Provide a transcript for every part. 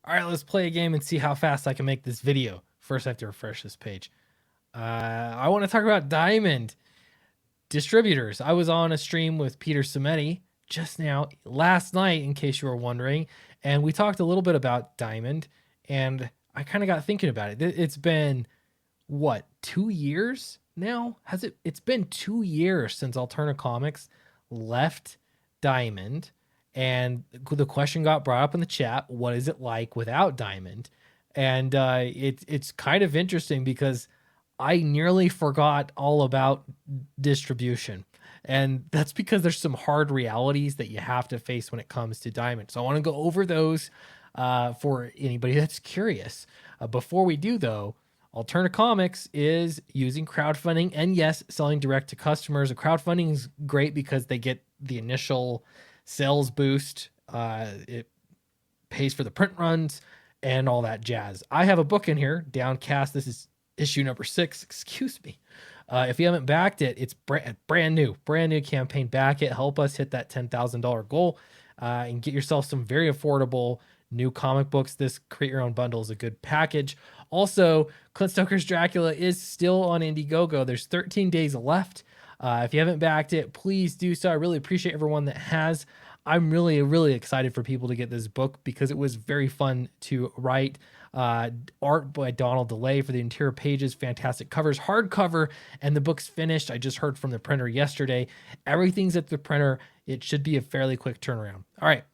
All right, let's play a game and see how fast I can make this video. First, I have to refresh this page. I want to talk about Diamond distributors. I was on a stream with Peter Simetti just now, last night, in case you were wondering, and we talked a little bit about Diamond, and I kind of got thinking about it. It's been, what, 2 years now? Has it? It's been 2 years since Alterna Comics left Diamond, and the question got brought up in the chat: what is it like without Diamond? And it's kind of interesting because I nearly forgot all about distribution. And that's because there's some hard realities that you have to face when it comes to Diamond. So I want to go over those for anybody that's curious. Before we do, though, Alterna Comics is using crowdfunding and, yes, selling direct to customers. Crowdfunding is great because they get the initial sales boost. It pays for the print runs and all that jazz. I have a book in here, Downcast. This is issue number 6. Excuse me. If you haven't backed it, it's brand new campaign. Back it. Help us hit that $10,000 goal and get yourself some very affordable new comic books. This Create Your Own bundle is a good package. Also, Clint Stoker's Dracula is still on Indiegogo. There's 13 days left. If you haven't backed it, please do so. I really appreciate everyone that has. I'm really, really excited for people to get this book because it was very fun to write. Art by Donald DeLay for the interior pages, fantastic covers, hardcover, and the book's finished. I just heard from the printer yesterday. Everything's at the printer. It should be a fairly quick turnaround. All right.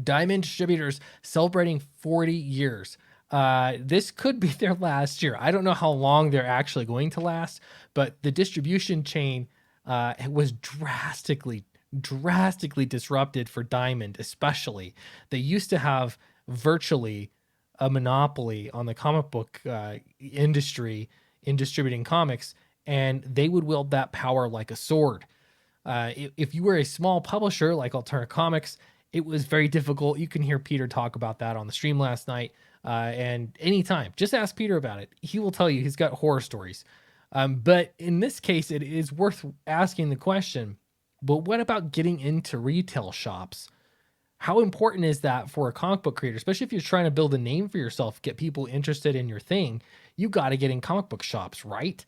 Diamond Distributors celebrating 40 years. This could be their last year. I don't know how long they're actually going to last, but the distribution chain was drastically disrupted for Diamond, especially. They used to have virtually a monopoly on the comic book industry in distributing comics, and they would wield that power like a sword. If you were a small publisher like Alterna Comics, it was very difficult. You can hear Peter talk about that on the stream last night. And anytime, just ask Peter about it. He will tell you he's got horror stories. But in this case, it is worth asking the question, but what about getting into retail shops? How important is that for a comic book creator, especially if you're trying to build a name for yourself, get people interested in your thing? You got to get in comic book shops, right?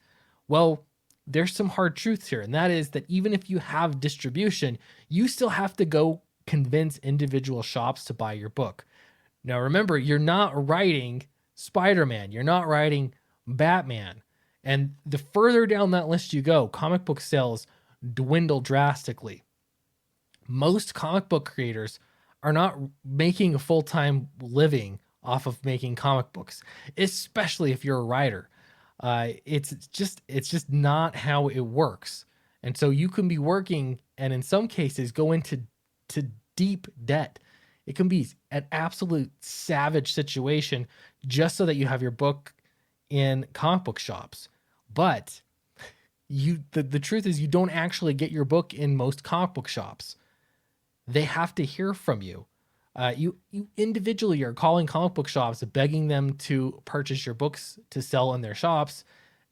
Well, there's some hard truths here, and that is that even if you have distribution, you still have to go convince individual shops to buy your book. Now, remember, you're not writing Spider-Man, you're not writing Batman. And the further down that list you go, comic book sales dwindle drastically. Most comic book creators are not making a full-time living off of making comic books, especially if you're a writer. It's just not how it works. And so you can be working and in some cases go into deep debt. It can be an absolute savage situation just so that you have your book in comic book shops. But the truth is you don't actually get your book in most comic book shops. They have to hear from you. You individually are calling comic book shops, begging them to purchase your books to sell in their shops.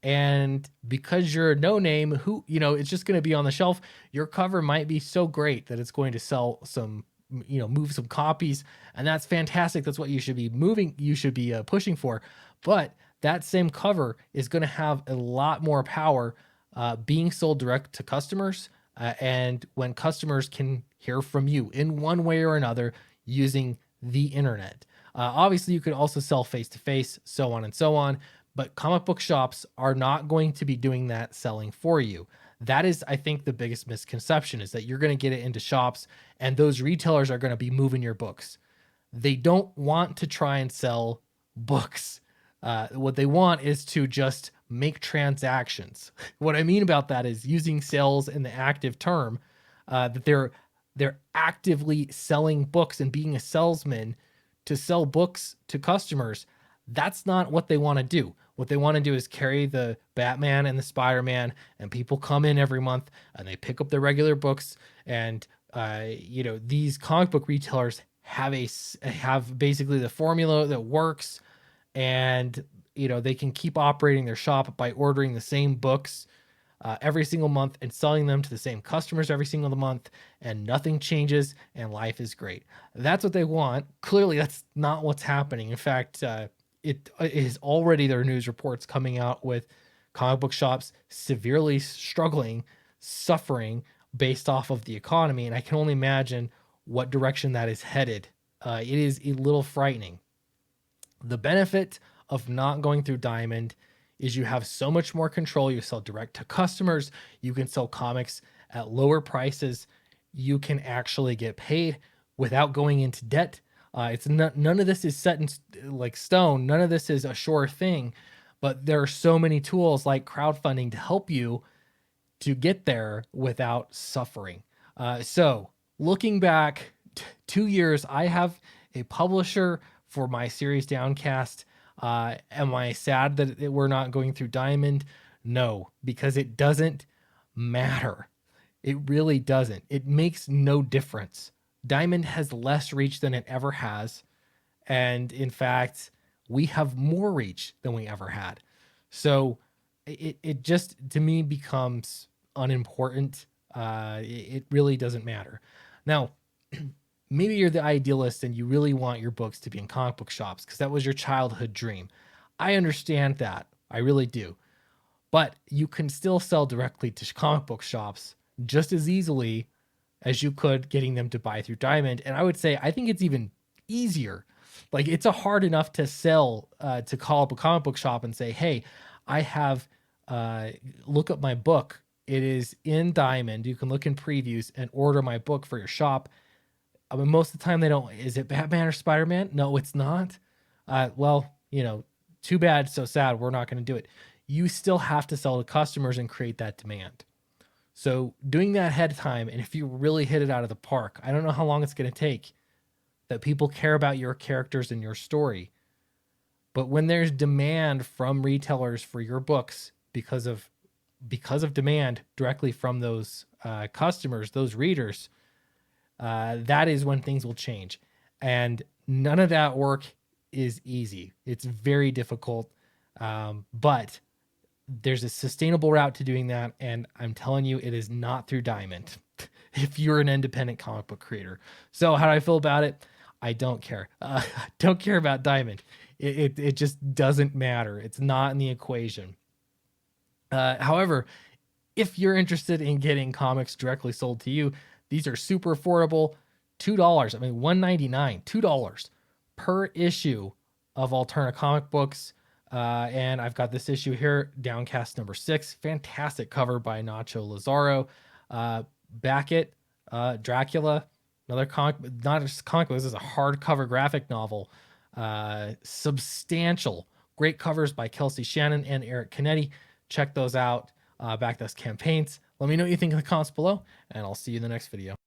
And because you're a no name, it's just going to be on the shelf. Your cover might be so great that it's going to sell some, move some copies. And that's fantastic. That's what you should be pushing for. But that same cover is going to have a lot more power being sold direct to customers. And when customers can hear from you in one way or another using the internet. Obviously, you could also sell face-to-face, so on and so on, but comic book shops are not going to be doing that selling for you. That is, I think, the biggest misconception is that you're going to get it into shops and those retailers are going to be moving your books. They don't want to try and sell books. What they want is to just make transactions. What I mean about that is using sales in the active term, that they're actively selling books and being a salesman to sell books to customers. That's not what they want to do. What they want to do is carry the Batman and the Spider-Man, and people come in every month and they pick up their regular books. And these comic book retailers have basically the formula that works, and they can keep operating their shop by ordering the same books every single month and selling them to the same customers every single month, and nothing changes and life is great. That's what they want. Clearly, that's not what's happening. In fact, it is already there are news reports coming out with comic book shops severely struggling, suffering based off of the economy. And I can only imagine what direction that is headed. It is a little frightening. The benefit of not going through Diamond is you have so much more control. You sell direct to customers. You can sell comics at lower prices. You can actually get paid without going into debt. It's not, none of this is set in like stone. None of this is a sure thing, but there are so many tools like crowdfunding to help you to get there without suffering. So looking back 2 years, I have a publisher for my series Downcast. Am I sad that we're not going through Diamond? No, because it doesn't matter. It really doesn't. It makes no difference. Diamond has less reach than it ever has. And in fact, we have more reach than we ever had. So it just, to me, becomes unimportant. It really doesn't matter. Now, maybe you're the idealist and you really want your books to be in comic book shops because that was your childhood dream. I understand that. I really do. But you can still sell directly to comic book shops just as easily as you could getting them to buy through Diamond. And I would say, I think it's even easier. Like, it's a hard enough to sell, to call up a comic book shop and say, hey, I have, look up my book. It is in Diamond. You can look in previews and order my book for your shop. I mean, most of the time they don't. Is it Batman or Spider-Man? No, it's not. Well, too bad, so sad. We're not going to do it. You still have to sell to customers and create that demand. So doing that ahead of time, and if you really hit it out of the park, I don't know how long it's going to take that people care about your characters and your story. But when there's demand from retailers for your books because of demand directly from those customers, those readers, that is when things will change. And none of that work is easy. It's very difficult. But there's a sustainable route to doing that. And I'm telling you, it is not through Diamond if you're an independent comic book creator. So how do I feel about it? I don't care. I don't care about Diamond. It just doesn't matter. It's not in the equation. However, if you're interested in getting comics directly sold to you, these are super affordable. $2. I mean, $1.99, $2 per issue of Alterna comic books. And I've got this issue here, Downcast number 6. Fantastic cover by Nacho Lazaro. Beckett, Dracula, another comic, not just comic book, this is a hardcover graphic novel. Substantial. Great covers by Kelsey Shannon and Eric Canetti. Check those out. Back those campaigns. Let me know what you think in the comments below, and I'll see you in the next video.